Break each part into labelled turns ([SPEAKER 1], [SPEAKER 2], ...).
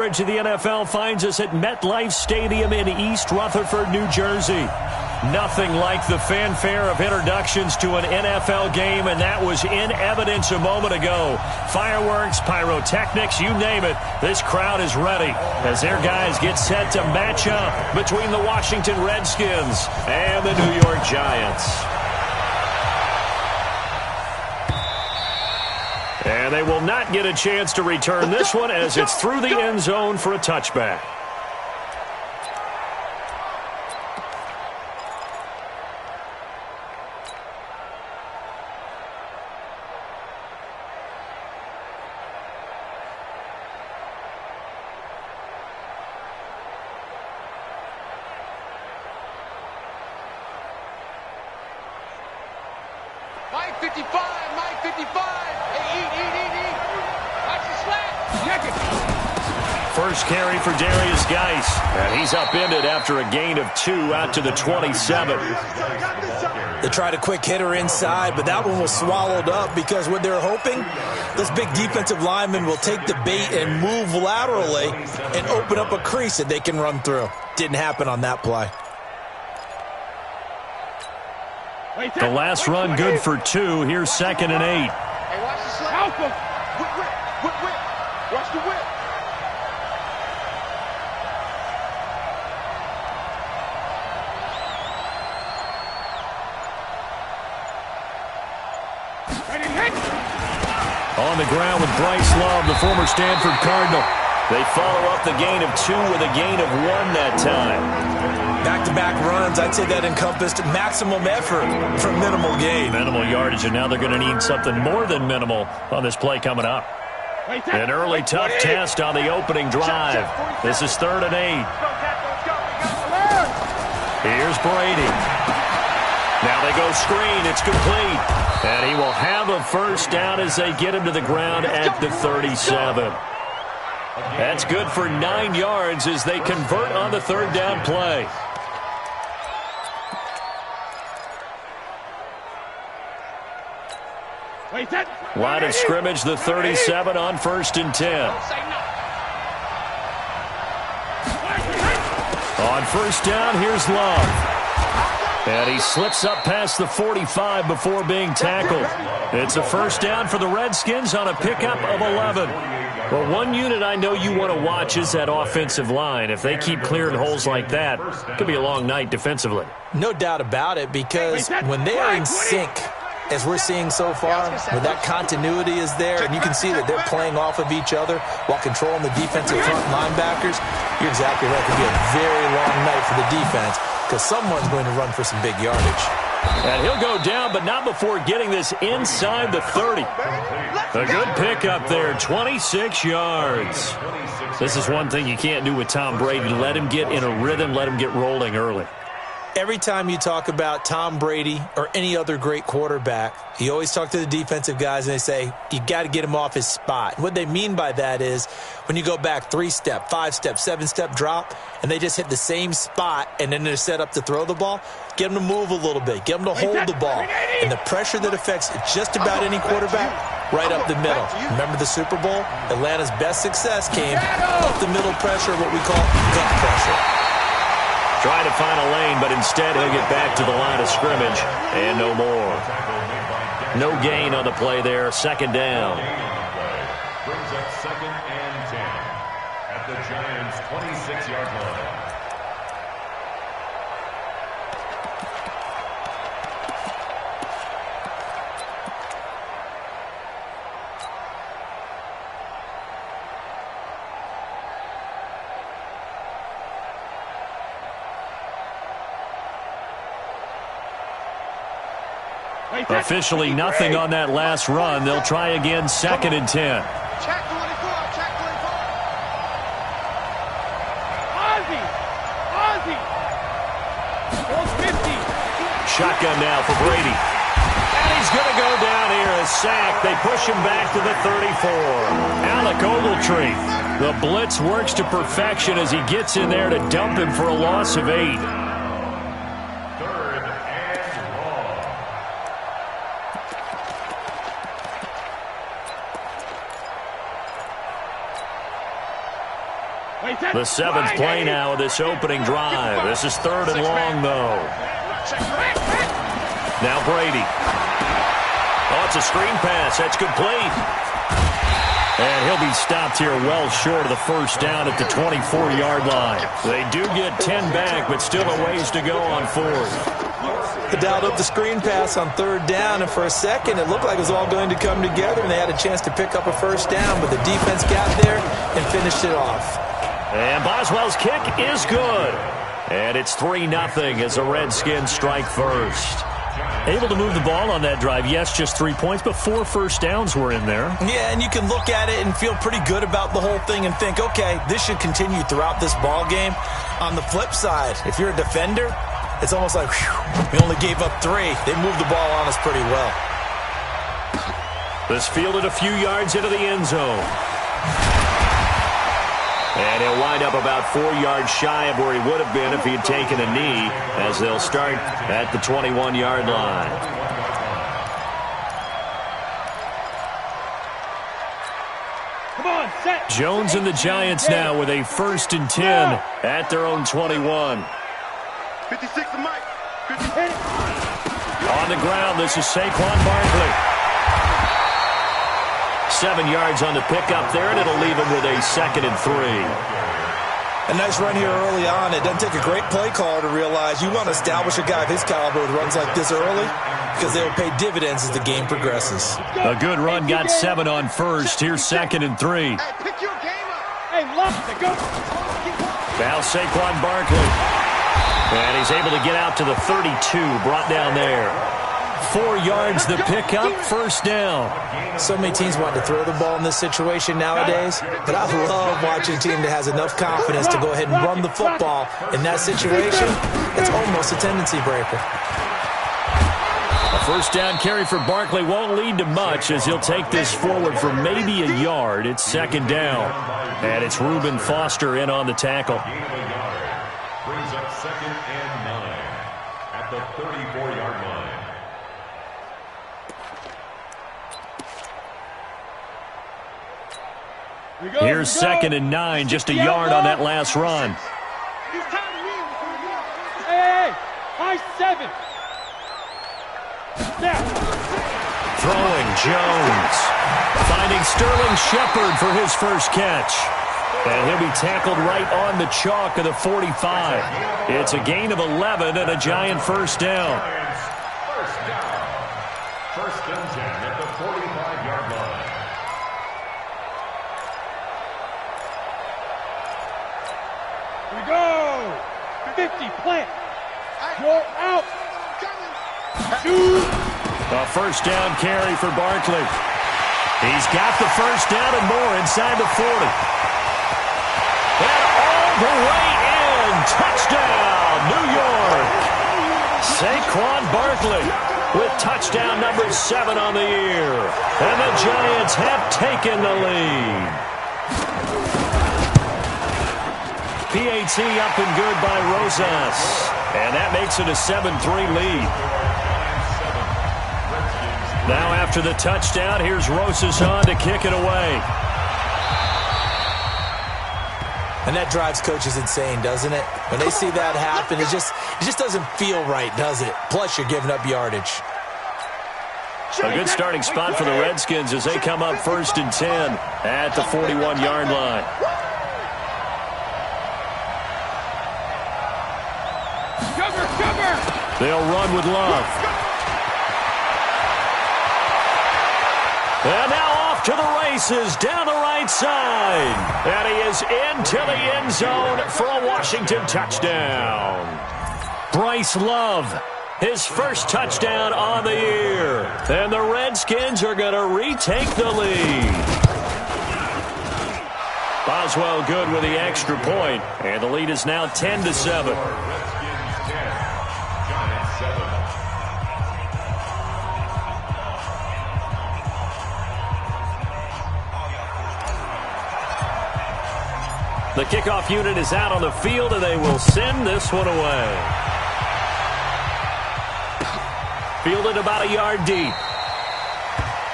[SPEAKER 1] Of the NFL finds us at MetLife Stadium in East Rutherford, New Jersey. Nothing like the fanfare of introductions to an NFL game, and that was in evidence a moment ago. Fireworks, pyrotechnics, you name it. This crowd is ready as their guys get set to match up between the Washington Redskins and the New York Giants. And they will not get a chance to return this one as it's through the end zone for a touchback.
[SPEAKER 2] Mike 55, Mike 55.
[SPEAKER 1] First carry for Darius Geis, and he's upended after a gain of 2 out to the 27.
[SPEAKER 3] They tried a quick hitter inside, but that one was swallowed up because what they're hoping, this big defensive lineman will take the bait and move laterally and open up a crease that they can run through. Didn't happen on that play.
[SPEAKER 1] The last run good for 2. Here's 2nd and 8.
[SPEAKER 2] Hey, watch the slap. Whip. Watch the whip.
[SPEAKER 1] On the ground with Bryce Love, the former Stanford Cardinal. They follow up the gain of 2 with a gain of 1 that time.
[SPEAKER 3] Back-to-back runs, I'd say that encompassed maximum effort for minimal gain.
[SPEAKER 1] Minimal yardage, and now they're going to need something more than minimal on this play coming up. An early tough test on the opening drive. This is 3rd and 8. Here's Brady. Now they go screen. It's complete. And he will have a first down as they get him to the ground at the 37. That's good for 9 yards as they convert on the 3rd down play. Line of scrimmage, the 37 on 1st and 10. On 1st down, here's Love. And he slips up past the 45 before being tackled. It's a first down for the Redskins on a pickup of 11. Well, one unit I know you want to watch is that offensive line. If they keep clearing holes like that, it could be a long night defensively.
[SPEAKER 3] No doubt about it, because when they are in sync, as we're seeing so far, where that continuity is there, and you can see that they're playing off of each other while controlling the defensive front linebackers, you're exactly right. It could be a very long night for the defense because someone's going to run for some big yardage.
[SPEAKER 1] And he'll go down, but not before getting this inside the 30. A good pickup there, 26 yards. This is one thing you can't do with Tom Brady. Let him get in a rhythm, let him get rolling early.
[SPEAKER 3] Every time you talk about Tom Brady or any other great quarterback, you always talk to the defensive guys and they say, you got to get him off his spot. What they mean by that is when you go back 3-step, 5-step, 7-step drop, and they just hit the same spot and then they're set up to throw the ball, get them to move a little bit, get them to hold the ball. And the pressure that affects just about any quarterback, right up the middle. Remember the Super Bowl? Atlanta's best success came up the middle pressure, what we call gut pressure.
[SPEAKER 1] Trying to find a lane, but instead he'll get back to the line of scrimmage and no more. No gain on the play there. 2nd down.
[SPEAKER 4] Brings up 2nd and 10 at the Giants' 26-yard line.
[SPEAKER 1] Officially nothing on that last run. They'll try again, 2nd and 10.
[SPEAKER 2] Check 24. Ozzie. 50.
[SPEAKER 1] Shotgun now for Brady. And he's going to go down here, a sack. They push him back to the 34. Alec Ogletree. The blitz works to perfection as he gets in there to dump him for a loss of 8. The 7th play now of this opening drive. This is 3rd and long, though. Now Brady. Oh, it's a screen pass. That's complete. And he'll be stopped here well short of the first down at the 24-yard line. They do get 10 back, but still a ways to go on 4th.
[SPEAKER 3] They dialed up the screen pass on 3rd down, and for a second it looked like it was all going to come together, and they had a chance to pick up a first down, but the defense got there and finished it off.
[SPEAKER 1] And Boswell's kick is good. And it's 3-0 as the Redskins strike first. Able to move the ball on that drive. Yes, just 3 points, but 4 first downs were in there.
[SPEAKER 3] Yeah, and you can look at it and feel pretty good about the whole thing and think, okay, this should continue throughout this ball game. On the flip side, if you're a defender, it's almost like, whew, we only gave up 3. They moved the ball on us pretty well.
[SPEAKER 1] This fielded a few yards into the end zone. And he'll wind up about 4 yards shy of where he would have been if he had taken a knee, as they'll start at the 21-yard line.
[SPEAKER 2] Come on, set.
[SPEAKER 1] Jones and the Giants now with a 1st and 10 at their own 21.
[SPEAKER 2] 56 to Mike. 50.
[SPEAKER 1] On the ground, this is Saquon Barkley. 7 yards on the pickup there, and it'll leave him with a 2nd and 3.
[SPEAKER 3] A nice run here early on. It doesn't take a great play caller to realize you want to establish a guy of his caliber with runs like this early because they will pay dividends as the game progresses.
[SPEAKER 1] A good run, got 7 on 1st. Here's 2nd and 3.
[SPEAKER 2] Hey, pick your game up. Hey, left to go.
[SPEAKER 1] Now Saquon Barkley. And he's able to get out to the 32, brought down there. 4 yards the pickup, 1st down.
[SPEAKER 3] So many teams want to throw the ball in this situation nowadays, but I love watching a team that has enough confidence to go ahead and run the football in that situation. It's almost a tendency breaker.
[SPEAKER 1] A 1st down carry for Barkley won't lead to much as he'll take this forward for maybe a yard. It's 2nd down, and it's Reuben Foster in on the tackle.
[SPEAKER 4] Brings up 2nd and 9 at the 34-yard line.
[SPEAKER 1] Here's 2nd and 9, just a yard on that last run.
[SPEAKER 2] Hey, high 7.
[SPEAKER 1] Throwing Jones. Finding Sterling Shepard for his first catch. And he'll be tackled right on the chalk of the 45. It's a gain of 11 and a Giant 1st down.
[SPEAKER 4] First down. 1st and 10 at the 45-yard line.
[SPEAKER 2] We go. 50 plant. You're out.
[SPEAKER 1] A 1st down carry for Barkley. He's got the 1st down and more inside the 40. And all the way in. Touchdown, New York. Saquon Barkley with touchdown number 7 on the year. And the Giants have taken the lead. PAT up and good by Rosas. And that makes it a 7-3 lead. Now after the touchdown, here's Rosas on to kick it away.
[SPEAKER 3] And that drives coaches insane, doesn't it? When they see that happen, it just doesn't feel right, does it? Plus, you're giving up yardage.
[SPEAKER 1] A good starting spot for the Redskins as they come up 1st and 10 at the 41-yard line.
[SPEAKER 2] Cover.
[SPEAKER 1] They'll run with Love. And now off to the races down the right side. And he is into the end zone for a Washington touchdown. Bryce Love, his first touchdown on the year. And the Redskins are going to retake the lead. Boswell good with the extra point. And the lead is now 10-7. The kickoff unit is out on the field, and they will send this one away. Fielded about a yard deep.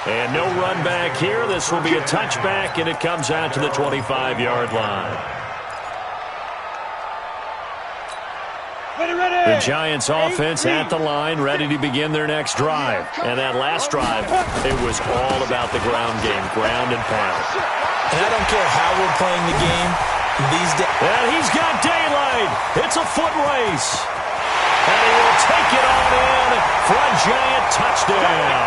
[SPEAKER 1] And no run back here. This will be a touchback, and it comes out to the 25-yard line. The Giants offense at the line, ready to begin their next drive. And that last drive, it was all about the ground game, ground and pound.
[SPEAKER 3] And I don't care how we're playing the game these days.
[SPEAKER 1] And he's got daylight. It's a foot race. And he will take it on in for a Giant touchdown.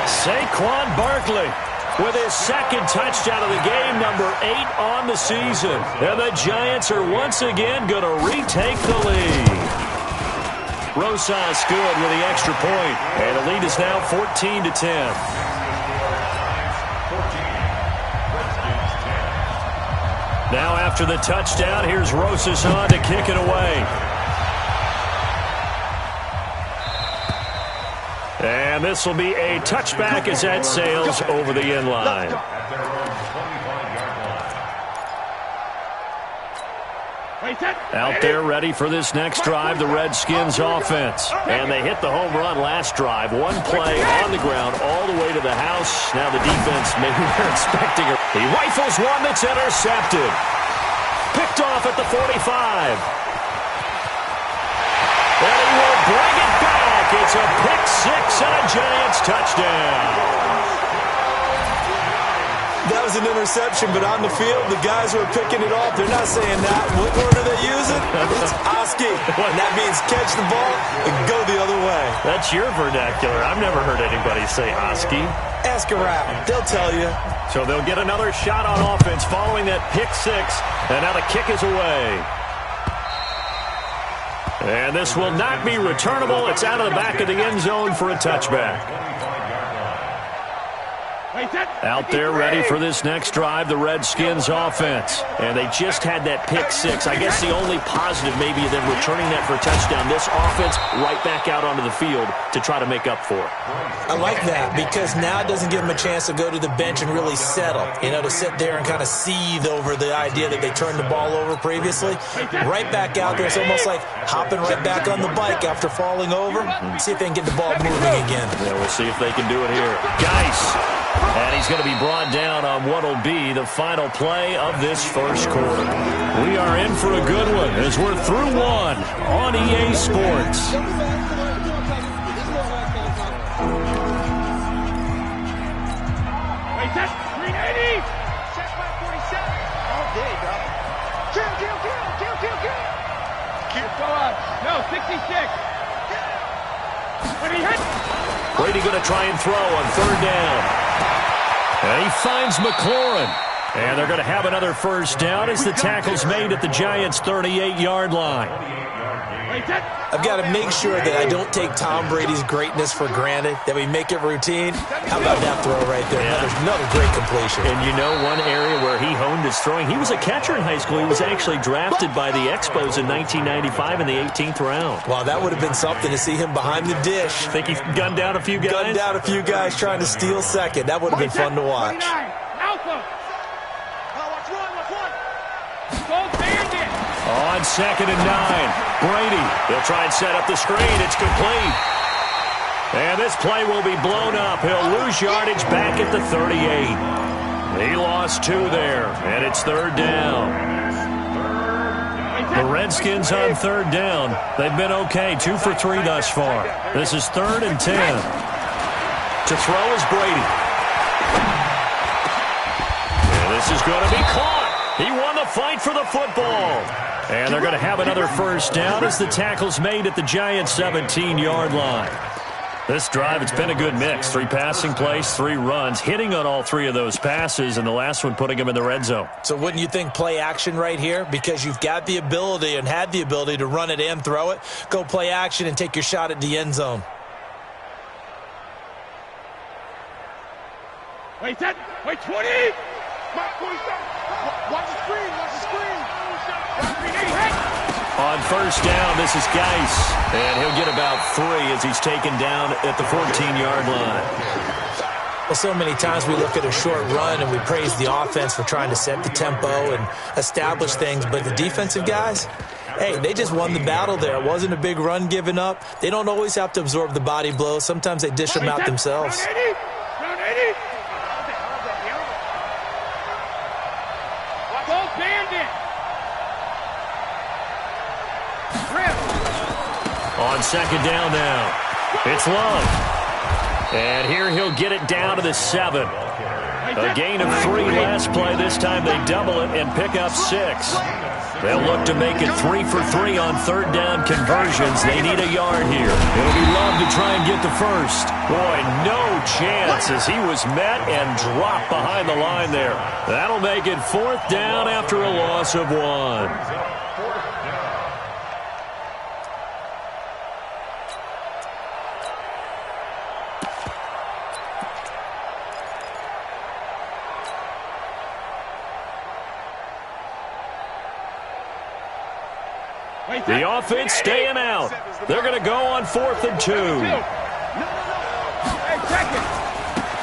[SPEAKER 1] Saquon Barkley with his second touchdown of the game, number 8 on the season. And the Giants are once again going to retake the lead. Rosas good with the extra point. And the lead is now 14-10. Now after the touchdown, here's Rosas on to kick it away. And this will be a touchback as that sails over the end line. Out there ready for this next drive, the Redskins offense. And they hit the home run last drive. One play on the ground all the way to the house. Now the defense, maybe they're expecting it. He rifles one that's intercepted. Picked off at the 45. And he will bring it back. It's a pick six and a Giants touchdown.
[SPEAKER 3] That was an interception, but on the field, the guys who are picking it off, they're not saying that. What word are they using? It's Oski. And that means catch the ball and go the other way.
[SPEAKER 1] That's your vernacular. I've never heard anybody say Oski.
[SPEAKER 3] Ask around. They'll tell you.
[SPEAKER 1] So they'll get another shot on offense following that pick six, and now the kick is away. And this will not be returnable. It's out of the back of the end zone for a touchback. Out there ready for this next drive, the Redskins offense. And they just had that pick six. I guess the only positive maybe of them returning that for a touchdown. This offense right back out onto the field to try to make up for it.
[SPEAKER 3] I like that because now it doesn't give them a chance to go to the bench and really settle. You know, to sit there and kind of seethe over the idea that they turned the ball over previously. Right back out there. It's almost like hopping right back on the bike after falling over. See if they can get the ball moving again.
[SPEAKER 1] Yeah, we'll see if they can do it here. Geis. And he's going to be brought down on what will be the final play of this first quarter. We are in for a good one as we're through one on EA Sports.
[SPEAKER 2] Wait, that's 380. Check by 47. All day, dog. Kill. Go up. No, 66. When he hit.
[SPEAKER 1] Brady going to try and throw on third down. And he finds McLaurin. And they're going to have another first down as the tackle's made at the Giants' 38-yard line.
[SPEAKER 3] I've got to make sure that I don't take Tom Brady's greatness for granted, that we make it routine. How about that throw right there?
[SPEAKER 1] Yeah.
[SPEAKER 3] Another great completion.
[SPEAKER 1] And you know one area where he honed his throwing, he was a catcher in high school. He was actually drafted by the Expos in 1995 in the 18th round.
[SPEAKER 3] Wow, that would have been something to see him behind the dish.
[SPEAKER 1] Think he gunned down a few guys?
[SPEAKER 3] Gunned down a few guys trying to steal second. That would have been fun to watch.
[SPEAKER 1] On 2nd and 9, Brady. He'll try and set up the screen. It's complete. And this play will be blown up. He'll lose yardage back at the 38. He lost 2 there, and it's third down. The Redskins on third down. They've been okay, 2 for 3 thus far. This is 3rd and 10. To throw is Brady. And this is going to be caught. He won the fight for the football. And they're going to have another first down as the tackle's made at the Giants' 17-yard line. This drive, it's been a good mix. 3 passing plays, 3 runs, hitting on all 3 of those passes, and the last one putting him in the red zone.
[SPEAKER 3] So wouldn't you think play action right here? Because you've got the ability and had the ability to run it and throw it. Go play action and take your shot at the end zone.
[SPEAKER 2] Wait, 20. Watch the screen.
[SPEAKER 1] On first down, this is Geis. And he'll get about 3 as he's taken down at the 14-yard line.
[SPEAKER 3] Well, so many times we look at a short run and we praise the offense for trying to set the tempo and establish things. But the defensive guys, hey, they just won the battle there. It wasn't a big run given up. They don't always have to absorb the body blows. Sometimes they dish them out themselves.
[SPEAKER 2] Round 80. Go bandit.
[SPEAKER 1] On second down now, it's Love. And here he'll get it down to the 7. A gain of 3 last play. This time they double it and pick up 6. They'll look to make it 3 for 3 on third down conversions. They need a yard here. It'll be Love to try and get the first. Boy, no chance as he was met and dropped behind the line there. That'll make it 4th down after a loss of 1. The offense staying out. They're going to go on 4th and 2.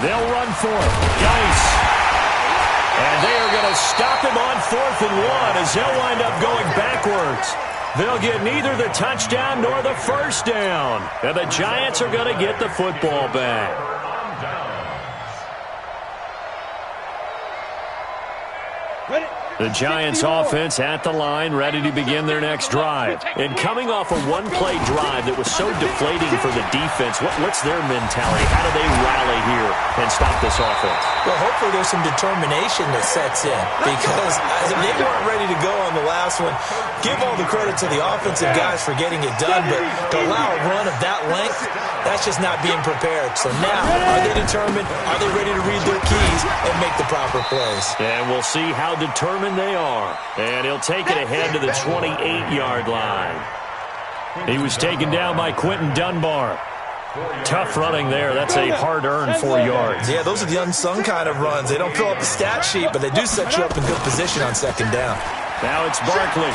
[SPEAKER 1] They'll run for it. Geis. And they are going to stop him on 4th and 1 as they'll wind up going backwards. They'll get neither the touchdown nor the first down. And the Giants are going to get the football back. The Giants offense at the line, ready to begin their next drive. And coming off a one-play drive that was so deflating for the defense, what's their mentality? How do they rally here and stop this offense?
[SPEAKER 3] Well, hopefully there's some determination that sets in because they weren't ready to go on the last one. Give all the credit to the offensive guys for getting it done, but to allow a run of that length, that's just not being prepared. So now, are they determined? Are they ready to read their keys and make the proper plays?
[SPEAKER 1] And we'll see how determined they are. And he'll take it ahead to the 28-yard line. He was taken down by Quentin Dunbar. Tough running there. That's a hard-earned 4 yards.
[SPEAKER 3] Yeah, those are the unsung kind of runs. They don't fill up the stat sheet, but they do set you up in good position on second down.
[SPEAKER 1] Now it's Barkley.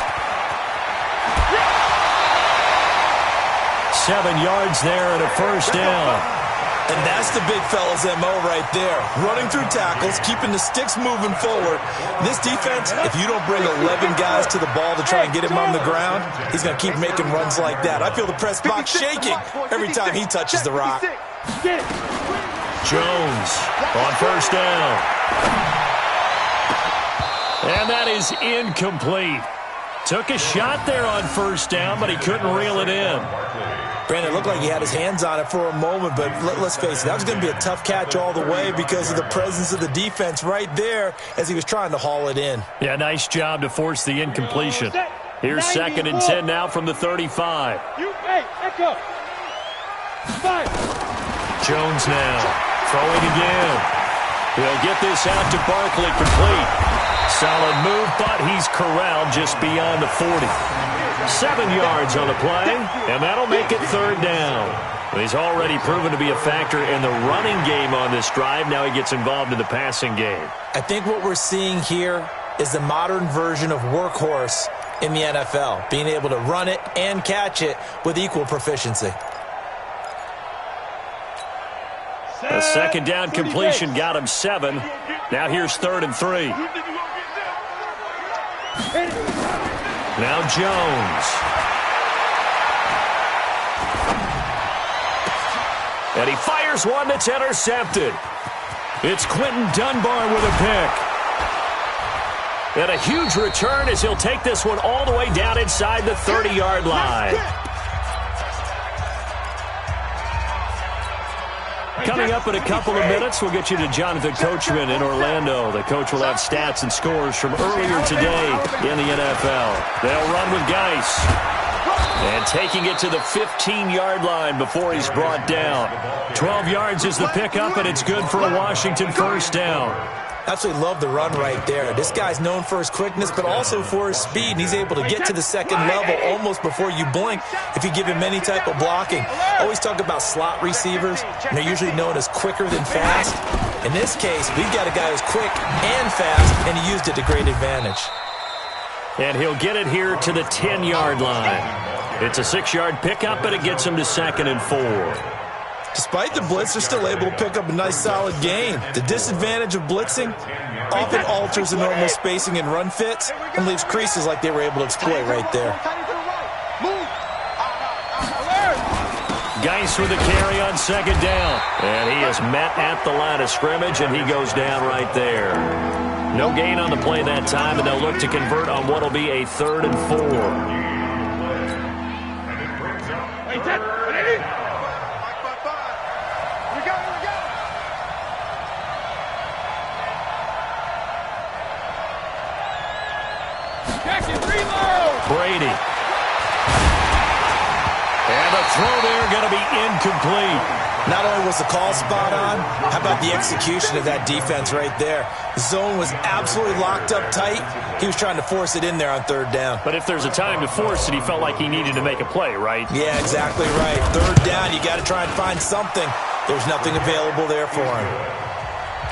[SPEAKER 1] 7 yards there and a first down.
[SPEAKER 3] And that's the big fella's MO right there. Running through tackles, keeping the sticks moving forward. This defense, if you don't bring 11 guys to the ball to try and get him on the ground, he's going to keep making runs like that. I feel the press box shaking every time he touches the rock.
[SPEAKER 1] Jones on first down. And that is incomplete. Took a shot there on first down, but he couldn't reel it in.
[SPEAKER 3] Brandon, it looked like he had his hands on it for a moment, but let's face it, that was going to be a tough catch all the way because of the presence of the defense right there as he was trying to haul it in.
[SPEAKER 1] Yeah, nice job to force the incompletion. Here's 2nd and 10 now from the 35. Jones now throwing again. He'll get this out to Barkley complete. Solid move, but he's corralled just beyond the 40. 7 yards on the play, and that'll make it 3rd down. He's already proven to be a factor in the running game on this drive. Now he gets involved in the passing game.
[SPEAKER 3] I think what we're seeing here is the modern version of workhorse in the NFL, being able to run it and catch it with equal proficiency.
[SPEAKER 1] A second down completion got him 7. Now here's 3rd and 3. Now Jones. And he fires one that's intercepted. It's Quentin Dunbar with a pick. And a huge return as he'll take this one all the way down inside the 30-yard line. Coming up in a couple of minutes, we'll get you to Jonathan Coachman in Orlando. The coach will have stats and scores from earlier today in the NFL. They'll run with Geis. And taking it to the 15-yard line before he's brought down. 12 yards is the pickup, and it's good for a Washington first down.
[SPEAKER 3] Absolutely love the run right there. This guy's known for his quickness, but also for his speed. And he's able to get to the second level almost before you blink if you give him any type of blocking. Always talk about slot receivers, and they're usually known as quicker than fast. In this case, we've got a guy who's quick and fast, and he used it to great advantage.
[SPEAKER 1] And he'll get it here to the 10-yard line. It's a 6-yard pickup, but it gets him to 2nd and 4.
[SPEAKER 3] Despite the blitz, they're still able to pick up a nice solid gain. The disadvantage of blitzing often alters the normal spacing and run fits and leaves creases like they were able to exploit right there.
[SPEAKER 1] Geis with a carry on 2nd down. And he is met at the line of scrimmage, and he goes down right there. No gain on the play that time, and they'll look to convert on what will be a 3rd and 4.
[SPEAKER 2] Wait, set, ready? We go, we go. Check it, reload.
[SPEAKER 1] Brady. And the throw there going to be incomplete.
[SPEAKER 3] Not only was the call spot on, how about the execution of that defense right there? The zone was absolutely locked up tight. He was trying to force it in there on third down.
[SPEAKER 1] But if there's a time to force it, he felt like he needed to make a play, right?
[SPEAKER 3] Yeah, exactly right. Third down, you got to try and find something. There's nothing available there for him.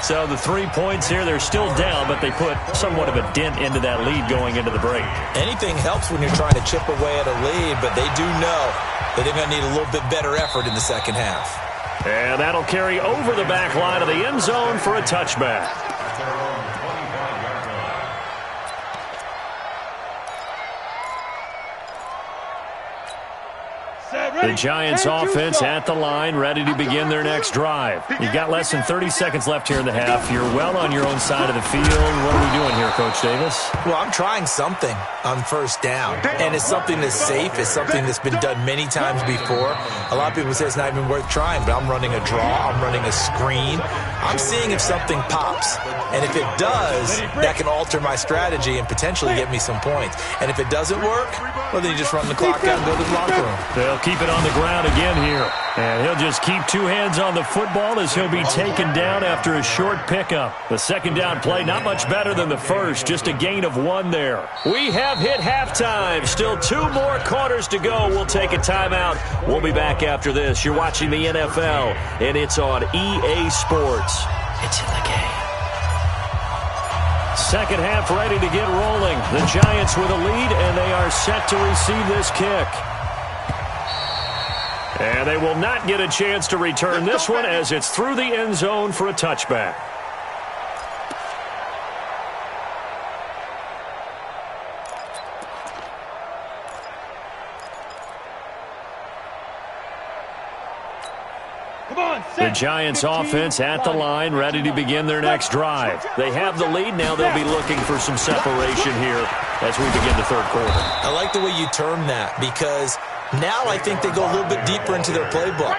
[SPEAKER 1] So the 3 points here, they're still down, but they put somewhat of a dent into that lead going into the break.
[SPEAKER 3] Anything helps when you're trying to chip away at a lead, but they do know that they're going to need a little bit better effort in the second half.
[SPEAKER 1] And that'll carry over the back line of the end zone for a touchback. The Giants offense at the line, ready to begin their next drive. You've got less than 30 seconds left here in the half. You're well on your own side of the field. What are we doing here, Coach Davis?
[SPEAKER 3] Well, I'm trying something on first down, and it's something that's safe. It's something that's been done many times before. A lot of people say it's not even worth trying, but I'm running a draw. I'm running a screen. I'm seeing if something pops, and if it does, that can alter my strategy and potentially get me some points. And if it doesn't work, well, then you just run the clock out and go to the locker room.
[SPEAKER 1] They'll keep it on the ground again here. And he'll just keep two hands on the football as he'll be taken down after a short pickup. The second down play, not much better than the first, just a gain of 1 there. We have hit halftime. Still 2 more quarters to go. We'll take a timeout. We'll be back after this. You're watching the NFL, and it's on EA Sports. It's in the game. Second half ready to get rolling. The Giants with a lead, and they are set to receive this kick. And they will not get a chance to return this one as it's through the end zone for a touchback. The Giants offense at the line, ready to begin their next drive. They have the lead. Now they'll be looking for some separation here as we begin the third quarter.
[SPEAKER 3] I like the way you term that, because now I think they go a little bit deeper into their playbook.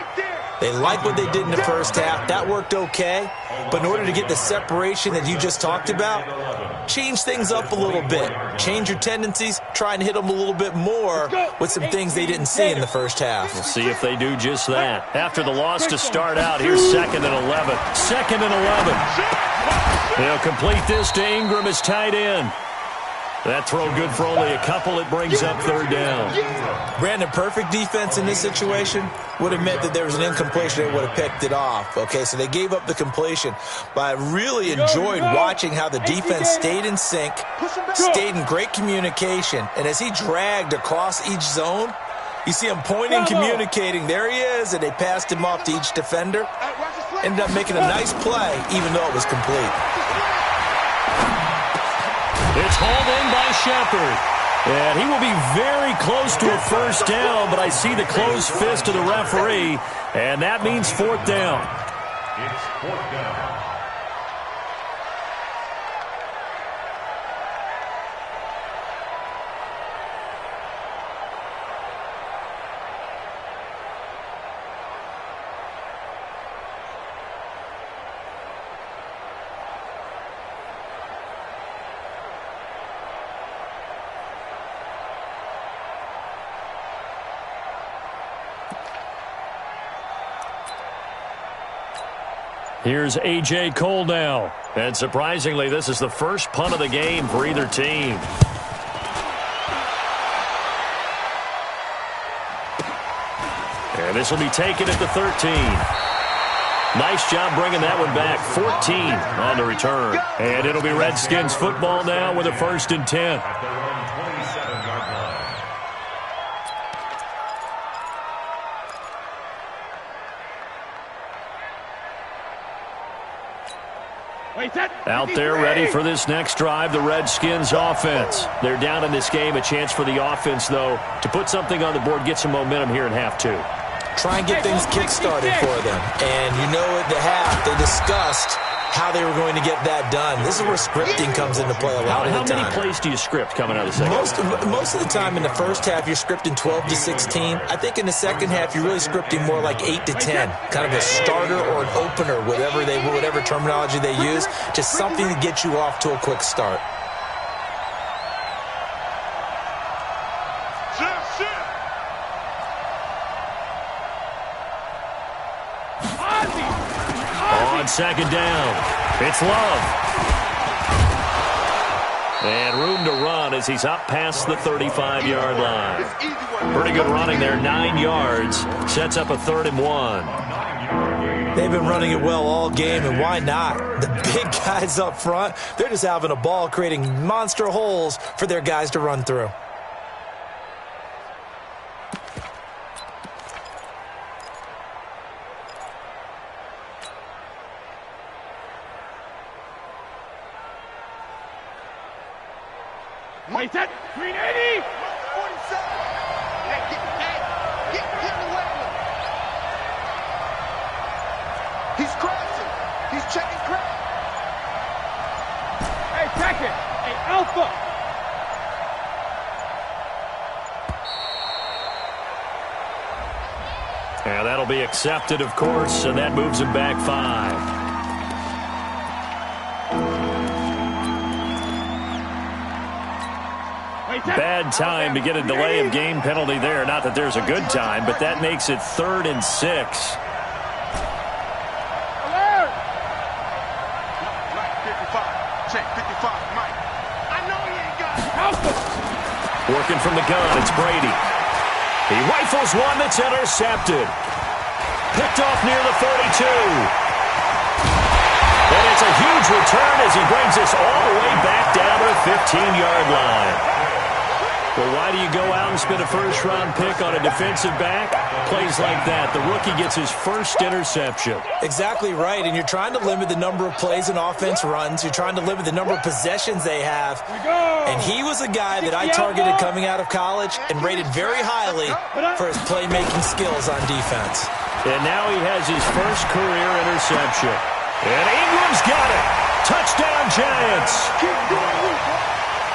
[SPEAKER 3] They like what they did in the first half. That worked okay. But in order to get the separation that you just talked about, change things up a little bit. Change your tendencies. Try and hit them a little bit more with some things they didn't see in the first half.
[SPEAKER 1] We'll see if they do just that. After the loss to start out, here's 2nd and 11. 2nd and 11. They'll complete this to Ingram as tight end. That throw good for only a couple. It brings up third down.
[SPEAKER 3] Brandon, perfect defense in this situation would have meant that there was an incompletion. They would have picked it off. Okay, so they gave up the completion. But I really enjoyed watching how the defense stayed in sync, stayed in great communication. And as he dragged across each zone, you see him pointing, communicating. There he is, and they passed him off to each defender. Ended up making a nice play, even though it was complete.
[SPEAKER 1] It's hauled in by Shepard. And he will be very close to a first down, but I see the closed fist of the referee, and that means 4th down.
[SPEAKER 4] It's 4th down.
[SPEAKER 1] Here's A.J. Cole now. And surprisingly, this is the first punt of the game for either team. And this will be taken at the 13. Nice job bringing that one back. 14 on the return. And it'll be Redskins football now with a 1st and 10.
[SPEAKER 4] At their own 27-yard line.
[SPEAKER 1] Out there ready for this next drive, the Redskins offense. They're down in this game. A chance for the offense, though, to put something on the board, get some momentum here in half 2.
[SPEAKER 3] try and get things kick-started for them. And you know at the half, they discussed how they were going to get that done. This is where scripting comes into play a lot of the time.
[SPEAKER 1] How many plays do you script coming out of the second?
[SPEAKER 3] Most of the time in the first half, you're scripting 12 to 16. I think in the second half, you're really scripting more like 8 to 10. Kind of a starter or an opener, whatever terminology they use. Just something to get you off to a quick start.
[SPEAKER 1] On second down, it's Love. And room to run as he's up past the 35-yard line. Pretty good running there, 9 yards. Sets up a 3rd and 1.
[SPEAKER 3] They've been running it well all game, and why not? The big guys up front, they're just having a ball creating monster holes for their guys to run through.
[SPEAKER 2] Wait, that 380! 47! Get away with it. He's crossing. He's checking crowd. Hey, check it. Hey, Alpha.
[SPEAKER 1] And that'll be accepted, of course, and that moves him back 5. Bad time to get a delay of game penalty there. Not that there's a good time, but that makes it 3rd and 6.
[SPEAKER 2] Alert! Right, 55. Check 55, Mike. I know he ain't got it.
[SPEAKER 1] Working from the gun, it's Brady. He rifles one that's intercepted. Picked off near the 32. And it's a huge return as he brings us all the way back down to the 15-yard line. Well, why do you go out and spend a first-round pick on a defensive back? Plays like that, the rookie gets his first interception.
[SPEAKER 3] Exactly right, and you're trying to limit the number of plays an offense runs. You're trying to limit the number of possessions they have. And he was a guy that I targeted coming out of college and rated very highly for his playmaking skills on defense.
[SPEAKER 1] And now he has his first career interception. And Ingram's got it. Touchdown, Giants.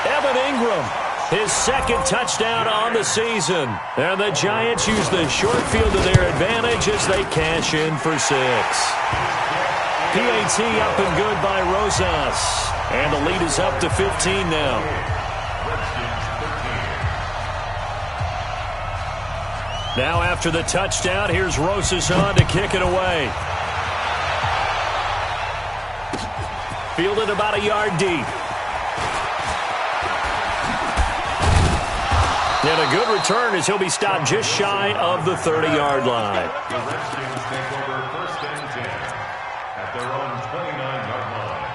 [SPEAKER 1] Evan Ingram. His second touchdown on the season. And the Giants use the short field to their advantage as they cash in for 6. PAT up and good by Rosas. And the lead is up to 15 now. Now after the touchdown, here's Rosas on to kick it away. Fielded about a yard deep. And a good return as he'll be stopped just shy of the 30-yard line.
[SPEAKER 4] The Redskins take over 1st and 10 at their own 29-yard line.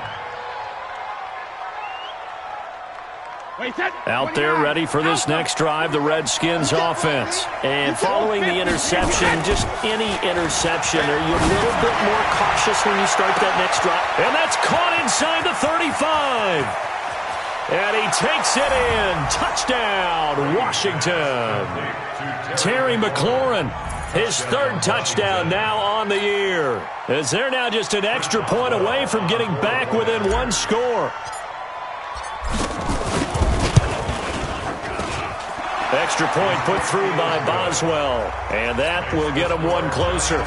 [SPEAKER 1] Out there ready for this next drive, the Redskins offense. And following the interception, just any interception, are you a little bit more cautious when you start that next drive? And that's caught inside the 35. And he takes it in. Touchdown, Washington. Terry McLaurin, his 3rd touchdown now on the year. As they're now just an extra point away from getting back within 1 score. Extra point put through by Boswell. And that will get him 1 closer.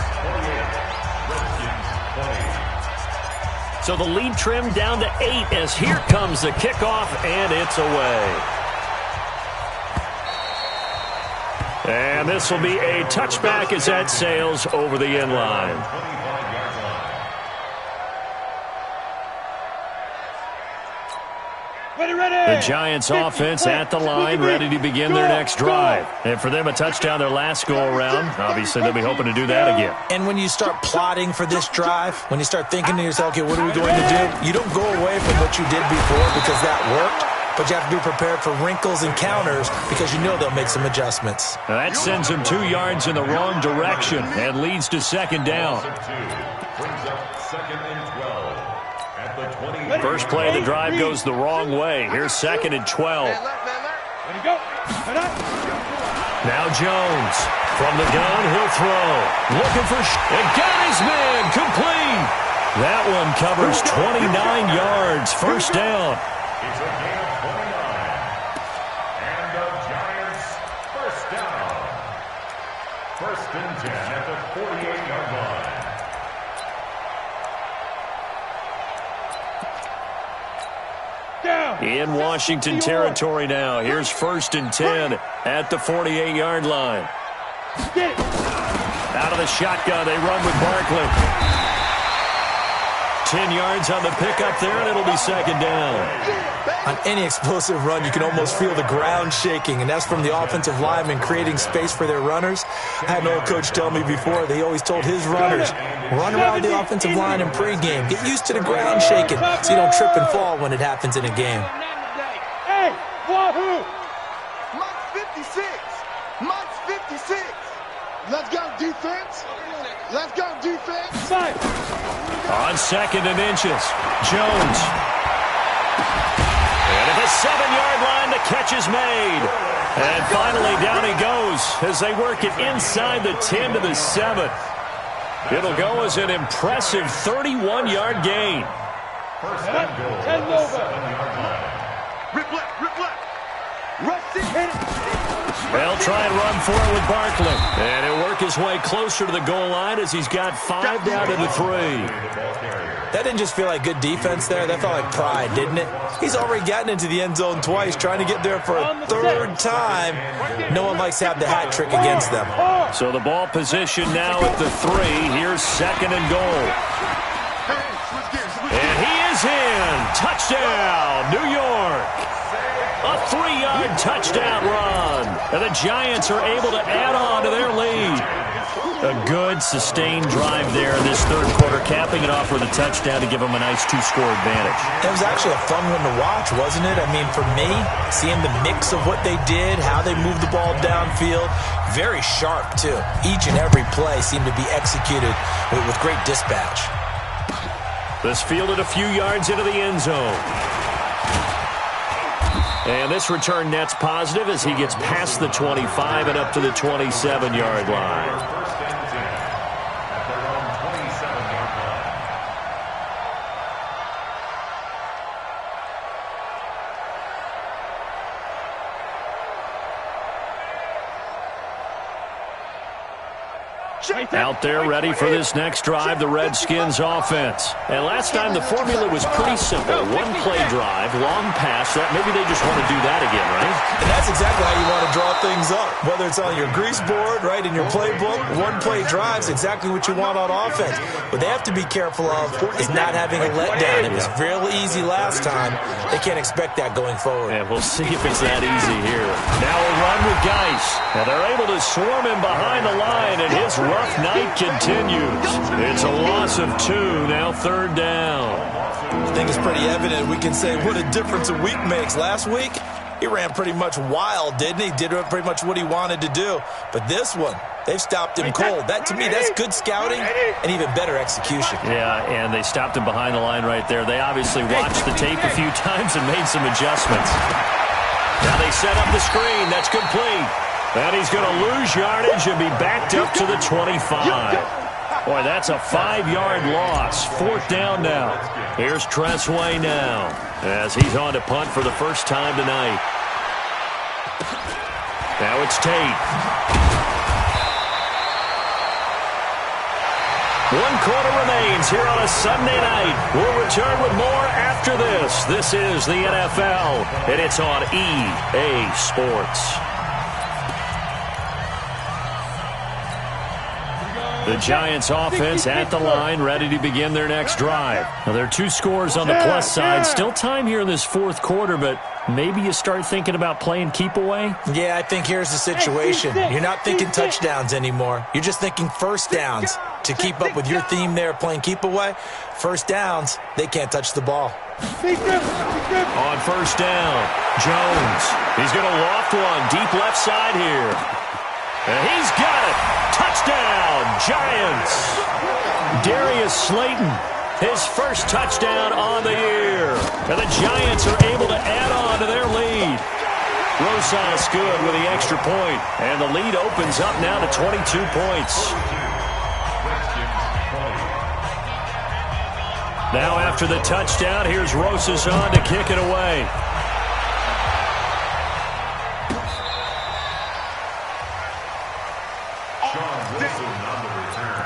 [SPEAKER 1] So the lead trimmed down to 8 as here comes the kickoff, and it's away. And this will be a touchback as that sails over the end line. The Giants offense at the line, ready to begin their next drive. And for them, a touchdown their last go-around. Obviously, they'll be hoping to do that again.
[SPEAKER 3] And when you start plotting for this drive, when you start thinking to yourself, okay, what are we going to do? You don't go away from what you did before because that worked, but you have to be prepared for wrinkles and counters because you know they'll make some adjustments.
[SPEAKER 1] Now that sends them 2 yards in the wrong direction and leads to 2nd down.
[SPEAKER 4] Brings up 2nd and 12.
[SPEAKER 1] First play of the drive goes the wrong way. Here's 2nd and 12.
[SPEAKER 2] Let it go.
[SPEAKER 1] Now Jones. From the gun, he'll throw. Looking for... and got his man complete. That one covers 29 yards. First down.
[SPEAKER 4] It's a gain of 29. And the Giants first down. First and 10 at the 48-yard line.
[SPEAKER 1] In Washington territory now. Here's first and 10 at the 48-yard line. Out of the shotgun, they run with Barkley. 10 yards on the pickup there, and it'll be second down.
[SPEAKER 3] On any explosive run, you can almost feel the ground shaking, and that's from the offensive linemen creating space for their runners. I had an old coach tell me before, they always told his runners, run around the offensive line in pregame. Get used to the ground shaking so you don't trip and fall when it happens in a game.
[SPEAKER 2] Hey, wahoo! Mike's 56. Mike's 56. Let's go, defense. Let's go, defense. Fight.
[SPEAKER 1] On second and inches, Jones. And at the 7-yard line, the catch is made. And finally, down he goes as they work it inside the 10 to the 7. It'll go as an impressive 31-yard gain.
[SPEAKER 4] First and goal at the 7-yard line.
[SPEAKER 2] Rip left. Rush it, hit it.
[SPEAKER 1] They'll try and run for it with Barkley. And he'll work his way closer to the goal line as he's got 5 down to the 3.
[SPEAKER 3] That didn't just feel like good defense there. That felt like pride, didn't it? He's already gotten into the end zone twice, trying to get there for a third time. No one likes to have the hat trick against them.
[SPEAKER 1] So the ball position now at the 3. Here's second and goal. And he is in. Touchdown, New York. A 3-yard touchdown run. And the Giants are able to add on to their lead. A good, sustained drive there in this third quarter, capping it off with a touchdown to give them a nice 2-score advantage.
[SPEAKER 3] It was actually a fun one to watch, wasn't it? I mean, for me, seeing the mix of what they did, how they moved the ball downfield, very sharp, too. Each and every play seemed to be executed with great dispatch.
[SPEAKER 1] This fielded a few yards into the end zone. And this return net's positive as he gets past the 25 and up to the 27-yard line.
[SPEAKER 4] First and 10 at their own 27-yard line.
[SPEAKER 1] Out there ready for this next drive, the Redskins offense. And last time the formula was pretty simple. One-play drive, long pass. Maybe they just want to do that again, right?
[SPEAKER 3] And that's exactly how you want to draw things up. Whether it's on your grease board, right, in your playbook, one-play drive's exactly what you want on offense. What they have to be careful of is not having a letdown. It was real easy last time. They can't expect that going forward.
[SPEAKER 1] Yeah, we'll see if it's that easy here. Now a run with Geis. Now they're able to swarm him behind the line, and his rough night continues. It's a loss of 2, now third down.
[SPEAKER 3] I think it's pretty evident. We can say what a difference a week makes. Last week, he ran pretty much wild, didn't he? Did pretty much what he wanted to do. But this one, they've stopped him cold. That, to me, that's good scouting and even better execution.
[SPEAKER 1] Yeah, and they stopped him behind the line right there. They obviously watched the tape a few times and made some adjustments. Now they set up the screen. That's complete. And he's going to lose yardage and be backed up to the 25. Boy, that's a 5-yard loss. Fourth down now. Here's Tressway now as he's on to punt for the first time tonight. Now it's Tate. 1 quarter remains here on a Sunday night. We'll return with more after this. This is the NFL, and it's on EA Sports. The Giants offense at the line, ready to begin their next drive. Now, there are 2 scores on the plus side. Still time here in this fourth quarter, but maybe you start thinking about playing keep away?
[SPEAKER 3] Yeah, I think here's the situation. You're not thinking touchdowns anymore. You're just thinking first downs. To keep up with your theme there, playing keep away, first downs, they can't touch the ball.
[SPEAKER 1] On first down, Jones. He's going to loft one deep left side here. And he's got it. Touchdown, Giants. Darius Slayton, his first touchdown on the year. And the Giants are able to add on to their lead. Rosas good with the extra point, and the lead opens up now to 22 points. Now after the touchdown, here's Rosas on to kick it away.
[SPEAKER 4] Sean Wilson on the return.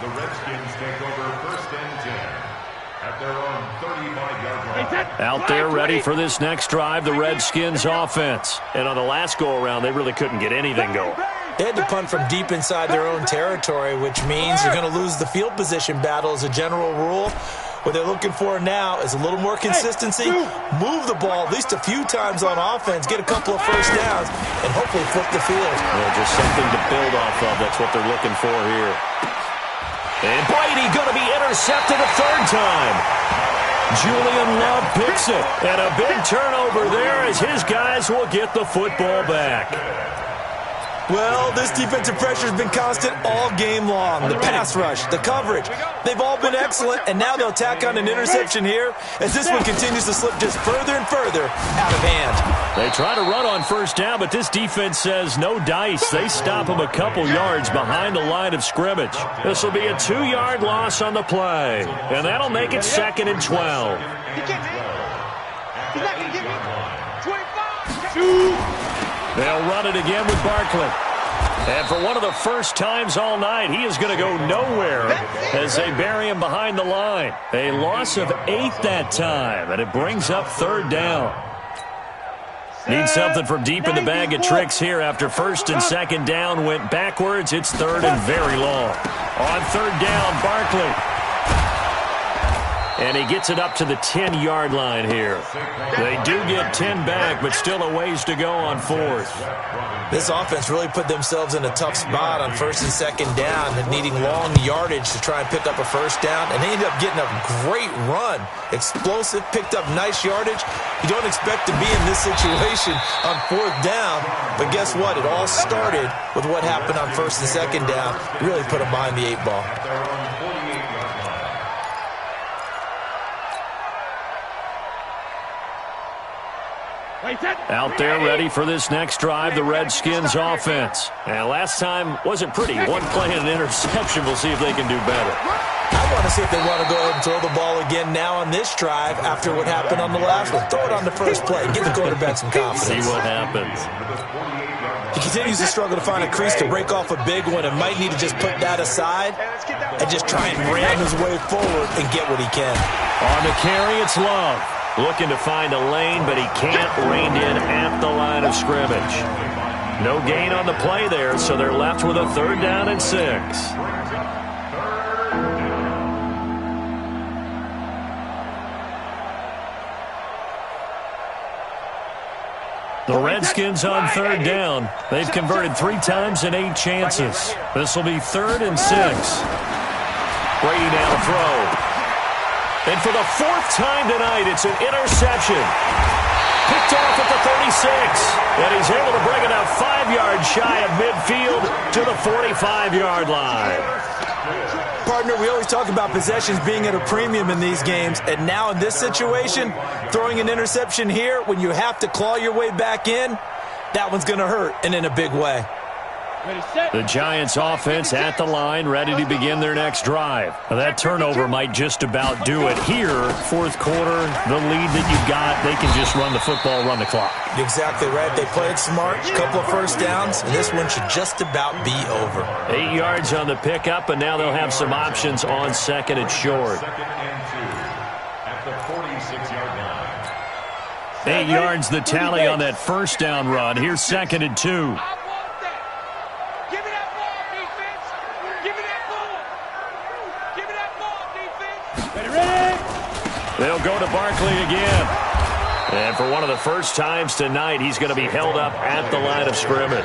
[SPEAKER 4] The Redskins take over 1st and 10 at their own 35-yard line.
[SPEAKER 1] Out there ready for this next drive, the Redskins offense. And on the last go-around, they really couldn't get anything going.
[SPEAKER 3] They had to punt from deep inside their own territory, which means you're going to lose the field position battle as a general rule. What they're looking for now is a little more consistency, move the ball at least a few times on offense, get a couple of first downs, and hopefully flip the field.
[SPEAKER 1] Well, just something to build off of. That's what they're looking for here. And Brady going to be intercepted a third time. Julian Love picks it. And a big turnover there as his guys will get the football back.
[SPEAKER 3] Well, this defensive pressure has been constant all game long. The pass rush, the coverage, they've all been excellent, and now they'll tack on an interception here as this one continues to slip just further and further out of hand.
[SPEAKER 1] They try to run on first down, but this defense says no dice. They stop them a couple yards behind the line of scrimmage. This will be a 2-yard loss on the play, and that'll make it 2nd and 12. They'll run it again with Barkley. And for one of the first times all night, he is going to go nowhere as they bury him behind the line. A loss of 8 that time, and it brings up 3rd down. Need something from deep in the bag of tricks here after 1st and 2nd down went backwards. It's 3rd and very long. On 3rd down, Barkley. And he gets it up to the 10-yard line here. They do get 10 back, but still a ways to go on 4th.
[SPEAKER 3] This offense really put themselves in a tough spot on 1st and 2nd down and needing long yardage to try and pick up a first down. And they ended up getting a great run. Explosive, picked up nice yardage. You don't expect to be in this situation on 4th down. But guess what? It all started with what happened on 1st and 2nd down. Really put them behind the 8 ball.
[SPEAKER 1] Out there ready for this next drive, the Redskins offense. And last time wasn't pretty. One play and an interception. We'll see if they can do better.
[SPEAKER 3] I want to see if they want to go ahead and throw the ball again now on this drive after what happened on the last one. Throw it on the first play. Give the quarterback some confidence.
[SPEAKER 1] See what happens.
[SPEAKER 3] He continues to struggle to find a crease to break off a big one and might need to just put that aside and just try and ram his way forward and get what he can.
[SPEAKER 1] On the carry, it's Love. Looking to find a lane, but he can't rein in at the line of scrimmage. No gain on the play there, so they're left with a 3rd down and 6. The Redskins on 3rd down. They've converted 3 times in 8 chances. This will be 3rd and 6. Brady now to throw. And for the 4th time tonight, it's an interception. Picked off at the 36. And he's able to bring it up 5 yards shy of midfield to the 45-yard line.
[SPEAKER 3] Partner, we always talk about possessions being at a premium in these games. And now in this situation, throwing an interception here when you have to claw your way back in, that one's going to hurt, and in a big way.
[SPEAKER 1] The Giants offense at the line, ready to begin their next drive. Now, that turnover might just about do it here. 4th quarter, the lead that you've got, they can just run the football, run the clock.
[SPEAKER 3] Exactly right. They played smart, a couple of first downs, and this one should just about be over.
[SPEAKER 1] 8 yards on the pickup, and now they'll have some options on 2nd and short. 8 yards the tally on that first down run. Here's 2nd and 2. They'll go to Barkley again. And for one of the first times tonight, he's going to be held up at the line of scrimmage.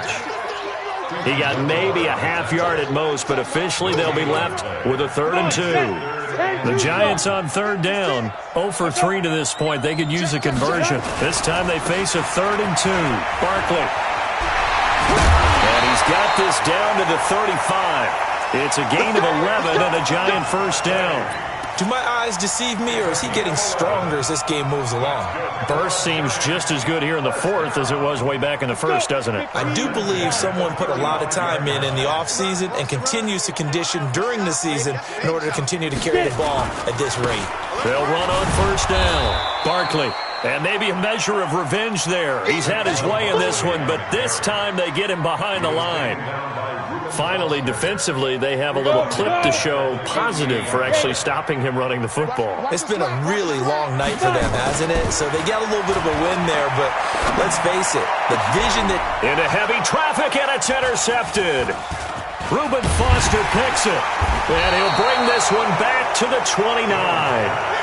[SPEAKER 1] He got maybe a half yard at most, but officially they'll be left with a 3rd and 2. The Giants on 3rd down, 0 for 3 to this point. They could use a conversion. This time they face a 3rd and 2. Barkley. And he's got this down to the 35. It's a gain of 11 and a Giant first down.
[SPEAKER 3] Do my eyes deceive me, or is he getting stronger as this game moves along?
[SPEAKER 1] Burst seems just as good here in the fourth as it was way back in the first, doesn't it?
[SPEAKER 3] I do believe someone put a lot of time in the offseason and continues to condition during the season in order to continue to carry the ball at this rate.
[SPEAKER 1] They'll run on first down. Barkley. And maybe a measure of revenge there. He's had his way in this one, but this time they get him behind the line. Finally, defensively, they have a little clip to show positive for actually stopping him running the football.
[SPEAKER 3] It's been a really long night for them, hasn't it? So they got a little bit of a win there, but let's face it, the vision that...
[SPEAKER 1] Into heavy traffic, and it's intercepted. Reuben Foster picks it, and he'll bring this one back to the 29.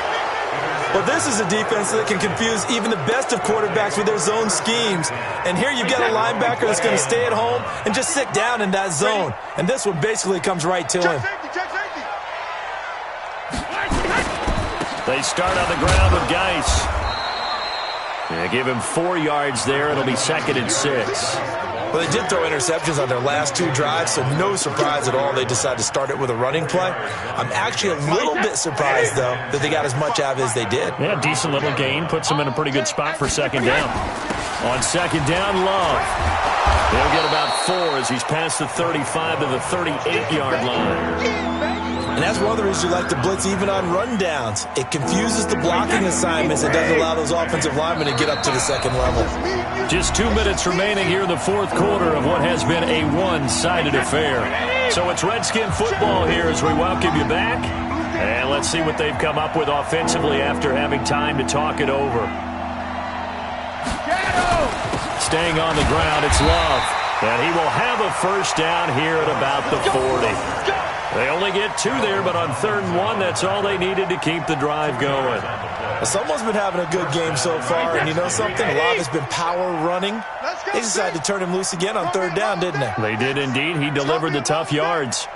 [SPEAKER 3] Well, this is a defense that can confuse even the best of quarterbacks with their zone schemes. And here you've got a linebacker that's going to stay at home and just sit down in that zone. And this one basically comes right to him.
[SPEAKER 1] They start on the ground with Geis. They give him 4 yards there. It'll be 2nd and 6.
[SPEAKER 3] Well, they did throw interceptions on their last 2 drives, so no surprise at all they decided to start it with a running play. I'm actually a little bit surprised, though, that they got as much out of it as they did.
[SPEAKER 1] Yeah, decent little gain. Puts them in a pretty good spot for 2nd down. On 2nd down, Love. He'll get about 4 as he's past the 35 to the 38-yard line.
[SPEAKER 3] And that's one of the reasons you like to blitz even on rundowns. It confuses the blocking assignments and doesn't allow those offensive linemen to get up to the 2nd level.
[SPEAKER 1] Just 2 minutes remaining here in the 4th quarter of what has been a one-sided affair. So it's Redskin football here as we welcome you back. And let's see what they've come up with offensively after having time to talk it over. Staying on the ground, it's Love. And he will have a first down here at about the 40. They only get 2 there, but on 3rd and 1, that's all they needed to keep the drive going.
[SPEAKER 3] Well, someone's been having a good game so far, and you know something? A lot has been power running. They decided to turn him loose again on 3rd down, didn't they?
[SPEAKER 1] They did indeed. He delivered the tough yards.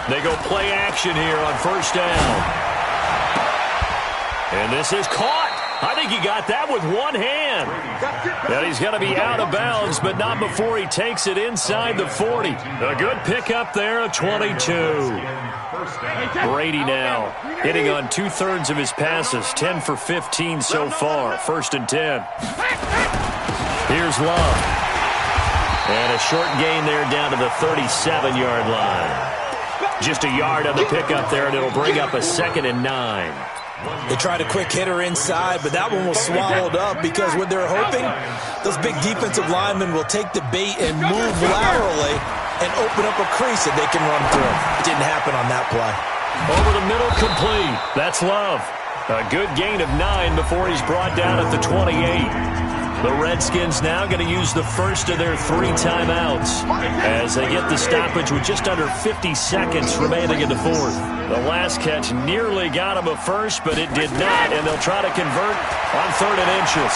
[SPEAKER 1] They go play action here on first down. And this is caught. I think he got that with one hand. And he's going to be out of bounds, but not before he takes it inside the 40. A good pickup there, a 22. Brady now hitting on 2/3 of his passes, 10 for 15 so far. 1st and 10. Here's Love. And a short gain there down to the 37-yard line. Just a yard on the pickup there, and it'll bring up a 2nd and 9.
[SPEAKER 3] They tried a quick hitter inside, but that one was swallowed up because what they're hoping, those big defensive linemen will take the bait and move laterally and open up a crease that they can run through. It didn't happen on that play.
[SPEAKER 1] Over the middle, complete. That's Love. A good gain of 9 before he's brought down at the 28. The Redskins now going to use the first of their 3 timeouts as they get the stoppage with just under 50 seconds remaining in the 4th. The last catch nearly got him a first, but it did not, and they'll try to convert on 3rd and inches.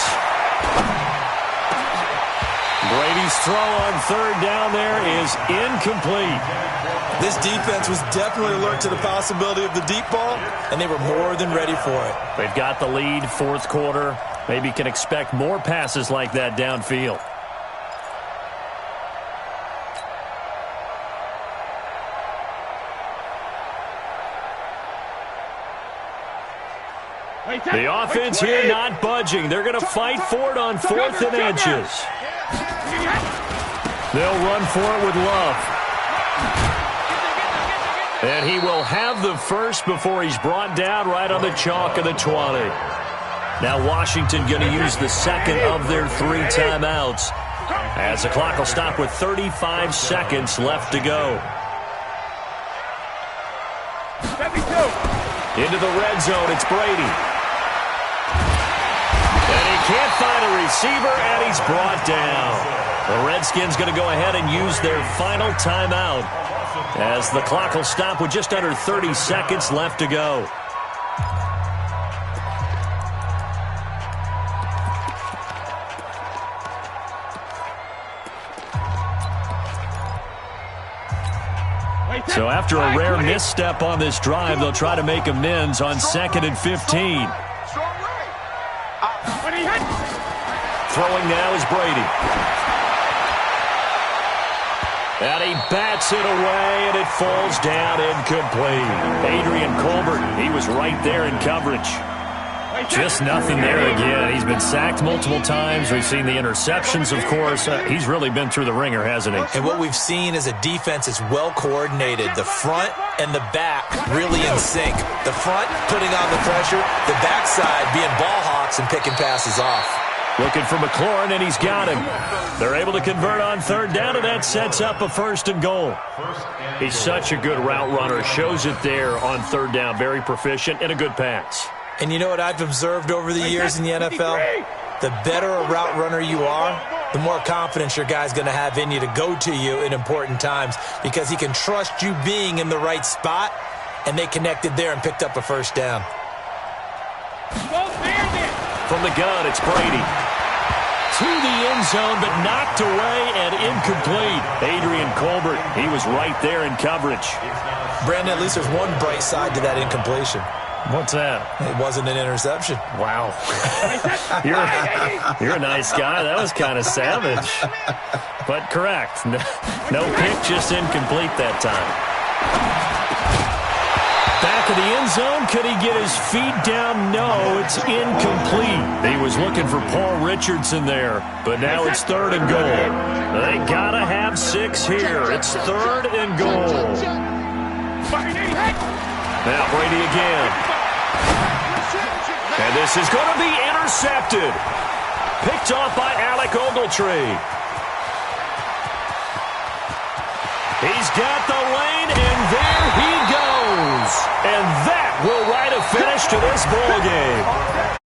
[SPEAKER 1] Brady's throw on 3rd down there is incomplete.
[SPEAKER 3] This defense was definitely alert to the possibility of the deep ball, and they were more than ready for it.
[SPEAKER 1] They've got the lead, 4th quarter. Maybe can expect more passes like that downfield. The offense here not budging. They're going to fight for it on 4th and inches. They'll run for it with Love. And he will have the first before he's brought down right on the chalk of the 20. Now Washington going to use the 2nd of their 3 timeouts as the clock will stop with 35 seconds left to go. Into the red zone, it's Brady. And he can't find a receiver, and he's brought down. The Redskins going to go ahead and use their final timeout as the clock will stop with just under 30 seconds left to go. So after a rare misstep on this drive, they'll try to make amends on 2nd and 15. Throwing now is Brady. And he bats it away, and it falls down incomplete. Adrian Colbert, he was right there in coverage. Just nothing there again. He's been sacked multiple times. We've seen the interceptions, of course. He's really been through the ringer, hasn't he?
[SPEAKER 3] And what we've seen is a defense that's well coordinated. The front and the back really in sync. The front putting on the pressure, the backside being ball hawks and picking passes off.
[SPEAKER 1] Looking for McLaurin, and he's got him. They're able to convert on third down, and that sets up a first and goal. He's such a good route runner. Shows it there on third down. Very proficient and a good pass.
[SPEAKER 3] And you know what I've observed over the years in the NFL? The better a route runner you are, the more confidence your guy's going to have in you to go to you in important times because he can trust you being in the right spot, and they connected there and picked up a first down.
[SPEAKER 1] From the gun, it's Brady. To the end zone, but knocked away and incomplete. Adrian Colbert, he was right there in coverage.
[SPEAKER 3] Brandon, at least there's one bright side to that incompletion.
[SPEAKER 1] What's that?
[SPEAKER 3] It wasn't an interception.
[SPEAKER 1] Wow. You're a nice guy. That was kind of savage. But correct. No pick, just incomplete that time. Back of the end zone. Could he get his feet down? No, it's incomplete. He was looking for Paul Richardson there, but now it's third and goal. They got to have 6 here. It's third and goal. Now Brady again. And this is going to be intercepted. Picked off by Alec Ogletree. He's got the lane, and there he goes. And that will write a finish to this ball game.